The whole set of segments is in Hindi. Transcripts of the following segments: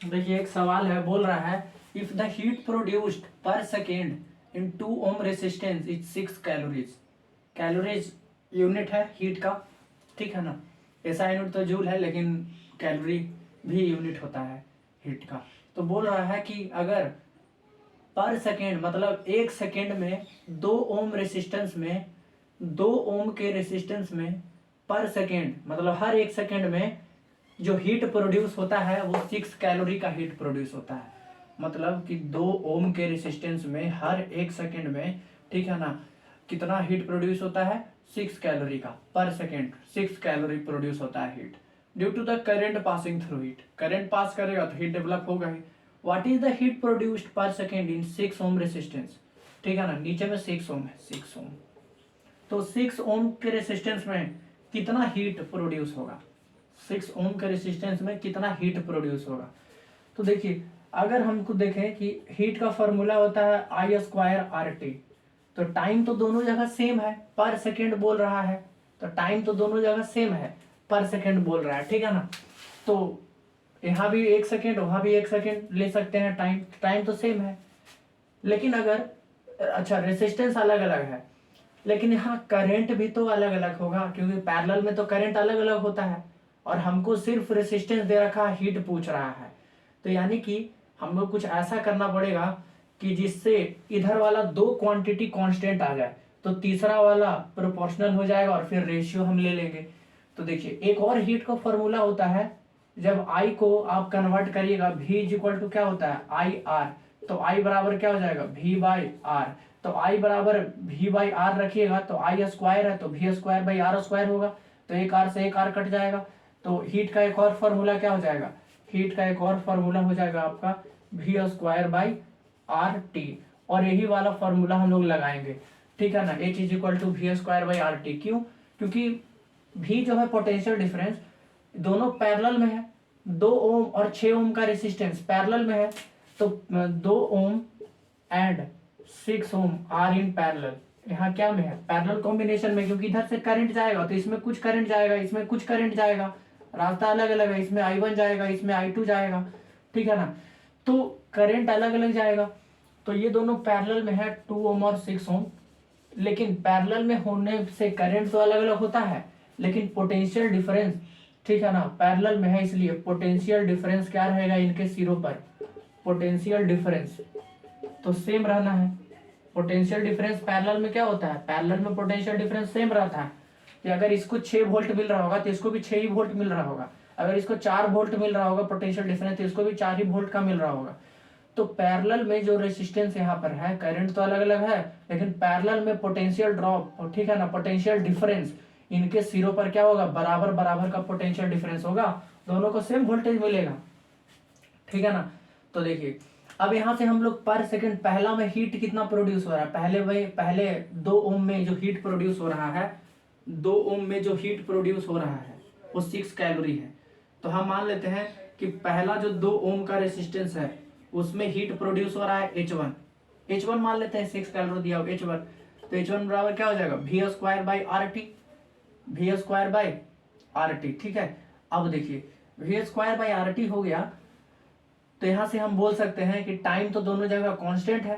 देखिए एक सवाल है, बोल रहा है if the heat produced per second in 2 ohm resistance is 6 calories. Calories unit है हीट का, ठीक है ना। ऐसा यूनिट तो जूल है, लेकिन कैलोरी भी यूनिट होता है हीट का। तो बोल रहा है कि अगर पर सेकेंड मतलब 1 सेकेंड में 2 ओम रेसिस्टेंस में 2 ओम के रेसिस्टेंस में पर सेकेंड मतलब हर 1 सेकेंड में जो हीट प्रोड्यूस होता है वो 6 कैलोरी का हीट प्रोड्यूस होता है। मतलब कि 2 ओम के रेसिस्टेंस में हर 1 सेकेंड में, ठीक है ना, कितना हीट प्रोड्यूस होता है? 6 कैलोरी का पर सेकेंड। 6 कैलोरी प्रोड्यूस होता है heat due to the current passing through heat. Current pass करेगा तो हीट डेवलप होगा ही। What is the heat produced per second in 6 ohm resistance? ठीक है ना, नीचे में 6 ओम है, 6 ओम। तो 6 ओम के रेसिस्टेंस में कितना हीट प्रोड्यूस होगा? 6 ओम के रेसिस्टेंस में कितना हीट प्रोड्यूस होगा? तो देखिए अगर हमको देखें कि हीट का फॉर्मूला होता है आई स्क्वायर आर टी। तो टाइम तो दोनों जगह सेम है, पर सेकेंड बोल रहा है, तो टाइम तो दोनों जगह सेम है, पर सेकेंड बोल रहा है, ठीक है ना। तो यहाँ भी 1 सेकेंड, वहां भी 1 सेकेंड ले सकते हैं, टाइम टाइम तो सेम है। लेकिन अगर अच्छा रेसिस्टेंस अलग अलग है, लेकिन यहाँ करंट भी तो अलग अलग होगा, क्योंकि पैरेलल में तो करंट अलग अलग होता है और हमको सिर्फ रेसिस्टेंस दे रखा है, हीट पूछ रहा है। तो यानी कि हमको कुछ ऐसा करना पड़ेगा कि जिससे इधर वाला 2 क्वांटिटी कांस्टेंट आ जाए, तो तीसरा वाला प्रोपोर्शनल हो जाएगा और फिर रेशियो हम ले लेंगे। तो देखिए एक और हीट का फॉर्मूला होता है, जब आई को आप कन्वर्ट करिएगा, v इज इक्वल टू क्या होता है? I R. तो आई बराबर क्या हो जाएगा? v by R. तो आई बराबर v बाई आर रखिएगा तो आई स्क्वायर है तो v square by R square होगा। तो एक आर से एक आर कट जाएगा। तो हीट का एक और फॉर्मूला क्या हो जाएगा? हीट का एक और फॉर्मूला हो जाएगा आपका v square by R T. और यही वाला फॉर्मूला हम लोग लगाएंगे, ठीक है ना। h is equal to V square by R T. क्यों? क्योंकि v जो है पोटेंशियल डिफरेंस, दोनों पैरेलल में है। 2 ओम और 6 ओम का रेसिस्टेंस पैरेलल में है, तो 2 ohm and 6 ohm are in parallel. यहाँ क्या में है? पैरेलल कॉम्बिनेशन में, क्योंकि इधर से करंट जाएगा तो इसमें कुछ करंट जाएगा, इसमें कुछ करंट जाएगा, रास्ता अलग अलग है, इसमें I1 जाएगा, इसमें I2 जाएगा, ठीक है ना। तो करंट अलग अलग जाएगा। तो ये दोनों पैरेलल में है, 2 ओम और 6 ओम। लेकिन पैरेलल में होने से करंट तो अलग अलग होता है, लेकिन पोटेंशियल डिफरेंस, ठीक है ना, पैरेलल में है, इसलिए पोटेंशियल डिफरेंस क्या रहेगा इनके सिरों पर? पोटेंशियल डिफरेंस तो सेम रहना है। पोटेंशियल डिफरेंस पैरेलल में क्या होता है? पैरेलल में पोटेंशियल डिफरेंस सेम रहता है कि अगर इसको 6 वोल्ट मिल रहा होगा तो इसको भी 6 ही वोल्ट मिल रहा होगा। अगर इसको 4 वोल्ट मिल रहा होगा पोटेंशियल डिफरेंस, तो इसको भी 4 ही वोल्ट का मिल रहा होगा। तो पैरेलल में जो रेसिस्टेंस यहाँ पर है, करंट तो अलग अलग है, लेकिन पैरेलल में पोटेंशियल ड्रॉप, ठीक है ना, पोटेंशियल डिफरेंस, इनके सिरों पर क्या होगा? बराबर बराबर का पोटेंशियल डिफरेंस होगा, दोनों को सेम वोल्टेज मिलेगा, ठीक है ना। तो देखिए अब यहाँ से हम लोग पर सेकंड पहला में हीट कितना प्रोड्यूस हो रहा है? पहले 2 ओम में जो हीट प्रोड्यूस हो रहा है, 2 ओम में जो हीट प्रोड्यूस हो रहा है वो 6 कैलोरी है। तो हम मान लेते हैं कि पहला जो 2 ओम का रेसिस्टेंस है उसमें हीट प्रोड्यूस हो रहा है H1 मान लेते हैं, 6 कैलोरी दिया हो H1। तो H1 बराबर क्या हो जाएगा? V square by R T, V square by R T, ठीक है। अब देखिए V square by R T हो गया, तो यहां से हम बोल सकते हैं कि टाइम तो दोनों जगह कांस्टेंट है,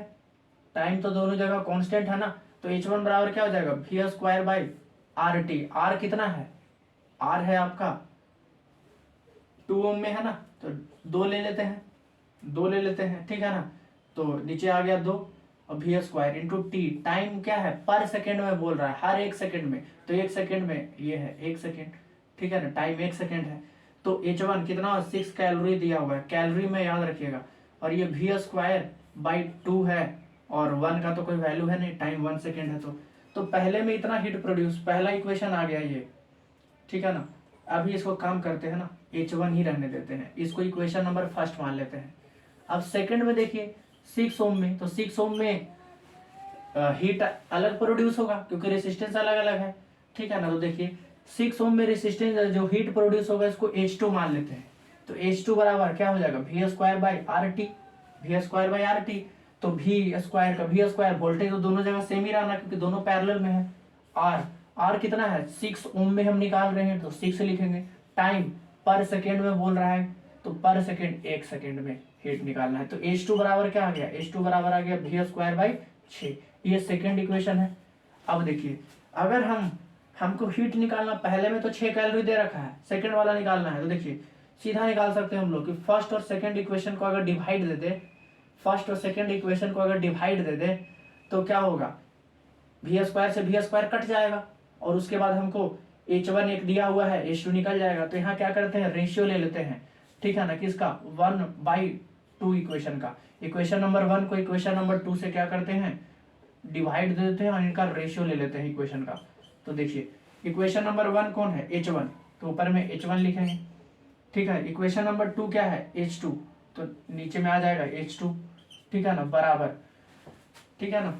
टाइम तो दोनों जगह कांस्टेंट है ना। तो H1 बराबर क्या हो जाएगा? V square by R T. R कितना है? आर है आपका 2 ओम में है ना, तो 2 ले लेते हैं, 2 ले लेते हैं, ठीक है ना। तो नीचे आ गया 2 और V square into T. Time क्या है? पर सेकेंड में बोल रहा है, हर 1 सेकेंड में, तो 1 सेकेंड में ये है 1 सेकेंड, ठीक है ना, टाइम 1 सेकेंड है। तो H1 कितना? 6 कैलोरी दिया हुआ है, कैलोरी में याद रखिएगा। और ये वी स्क्वायर बाई 2 है, और 1 का तो कोई वैल्यू है नहीं, टाइम 1 सेकेंड है। तो पहले में इतना हीट प्रोड्यूस, पहला इक्वेशन आ गया ये, ठीक है ना। अभी इसको काम करते हैं ना, H1 ही रहने देते हैं, इसको इक्वेशन नंबर फर्स्ट मान लेते हैं। अब सेकंड में देखिए 6 ओम में, तो 6 ओम में हीट अलग प्रोड्यूस होगा क्योंकि रेसिस्टेंस अलग अलग है, ठीक है ना। तो देखिए 6 ओम में रेसिस्टेंस जो हीट प्रोड्यूस होगा इसको H2 मान लेते हैं। तो H2 बराबर क्या हो जाएगा? V square by R T, V square by R T. तो वी स्क्वायर का वी स्क्वायर, वोल्टेज तो दोनों जगह सेम ही रहना क्योंकि दोनों पैरेलल में है। आर, आर कितना है? 6 ओम में हम निकाल रहे हैं तो 6 लिखेंगे। टाइम पर सेकेंड में बोल रहा है तो पर सेकेंड 1 सेकेंड में हीट निकालना है। तो H2 बराबर क्या आ गया, H2 बराबर आ गया V²/6। ये सेकेंड इक्वेशन है। अब देखिए अगर हमको हीट निकालना, पहले में तो 6 कैलोरी दे रखा है, सेकेंड वाला निकालना है, तो देखिए सीधा निकाल सकते हैं हम लोग कि फर्स्ट और सेकेंड इक्वेशन को अगर डिवाइड दे दे, फर्स्ट और सेकेंड इक्वेशन को अगर डिवाइड दे दे तो क्या होगा, V² से V² कट जाएगा और उसके बाद हमको H1 एक दिया हुआ है, H2 निकल जाएगा। तो यहाँ क्या करते हैं, रेशियो ले लेते हैं, ठीक है ना, किसका, 1/2 इक्वेशन का। इक्वेशन नंबर 1 को इक्वेशन नंबर 2 से क्या करते हैं, डिवाइड दे देते हैं और इनका रेशियो ले लेते हैं इक्वेशन का। तो देखिए इक्वेशन नंबर 1 कौन है, H1, तो ऊपर में H1 लिखेंगे, ठीक है। इक्वेशन नंबर 2 क्या है, H2, तो नीचे में आ जाएगा H2, ठीक है ना, बराबर, ठीक है ना।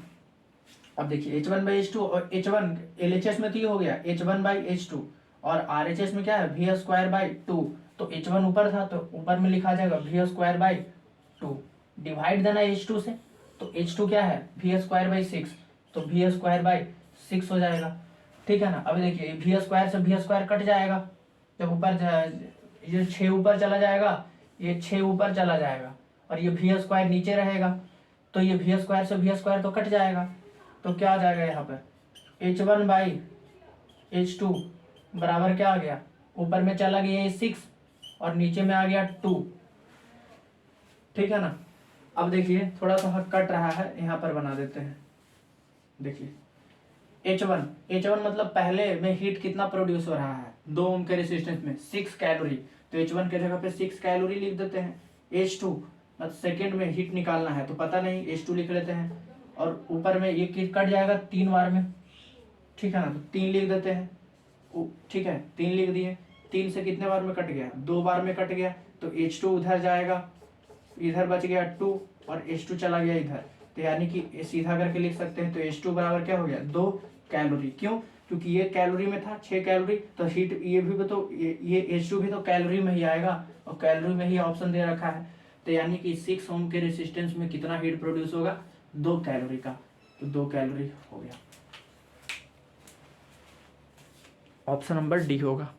अब देखिए H1/H2 और H1 LHS में तो ये हो गया H1/H2 और RHS में क्या है V²/2। तो H1 ऊपर था तो ऊपर में लिखा जाएगा V²/2, डिवाइड देना H2 से, तो H2 क्या है V²/6, तो V²/6 हो जाएगा, ठीक है ना। अब देखिए V² से V² कट जाएगा, जब ऊपर ये 6 ऊपर चला जाएगा, ये 6 ऊपर चला जाएगा और ये V² नीचे रहेगा, तो ये V² से V² तो कट जाएगा। तो क्या आ जाएगा यहाँ पर H1/H2 बराबर क्या आ गया, ऊपर में चला गया ये 6 और नीचे में आ गया 2, ठीक है ना। अब देखिए थोड़ा सा कट रहा है, यहाँ पर बना देते हैं। देखिए H1 मतलब पहले में हीट कितना प्रोड्यूस हो रहा है, 2 ओम के रेजिस्टेंस में 6 कैलोरी, तो H1 के जगह पे 6 कैलोरी लिख देते हैं। H2 मतलब सेकेंड में हीट निकालना है तो पता नहीं, H2 लिख लेते हैं और ऊपर में ये कट जाएगा 3 बार में, ठीक है ना, तो 3 लिख देते हैं, ठीक है 3 लिख दिए। 3 से कितने बार में कट गया, 2 बार में कट गया, तो H2 उधर जाएगा, इधर बच गया 2 और H2 चला गया इधर, तो यानी कि सीधा करके लिख सकते हैं। तो H2 बराबर क्या हो गया, 2 कैलोरी। क्यों, क्योंकि ये कैलोरी में था 6 कैलोरी, तो हीट ये भी तो ये H2 भी तो कैलोरी में ही आएगा और कैलोरी में ही ऑप्शन दे रखा है, तो यानी कि 6 ओम के रेजिस्टेंस में कितना हीट प्रोड्यूस होगा, 2 कैलोरी का, तो 2 कैलोरी हो गया। ऑप्शन नंबर डी होगा।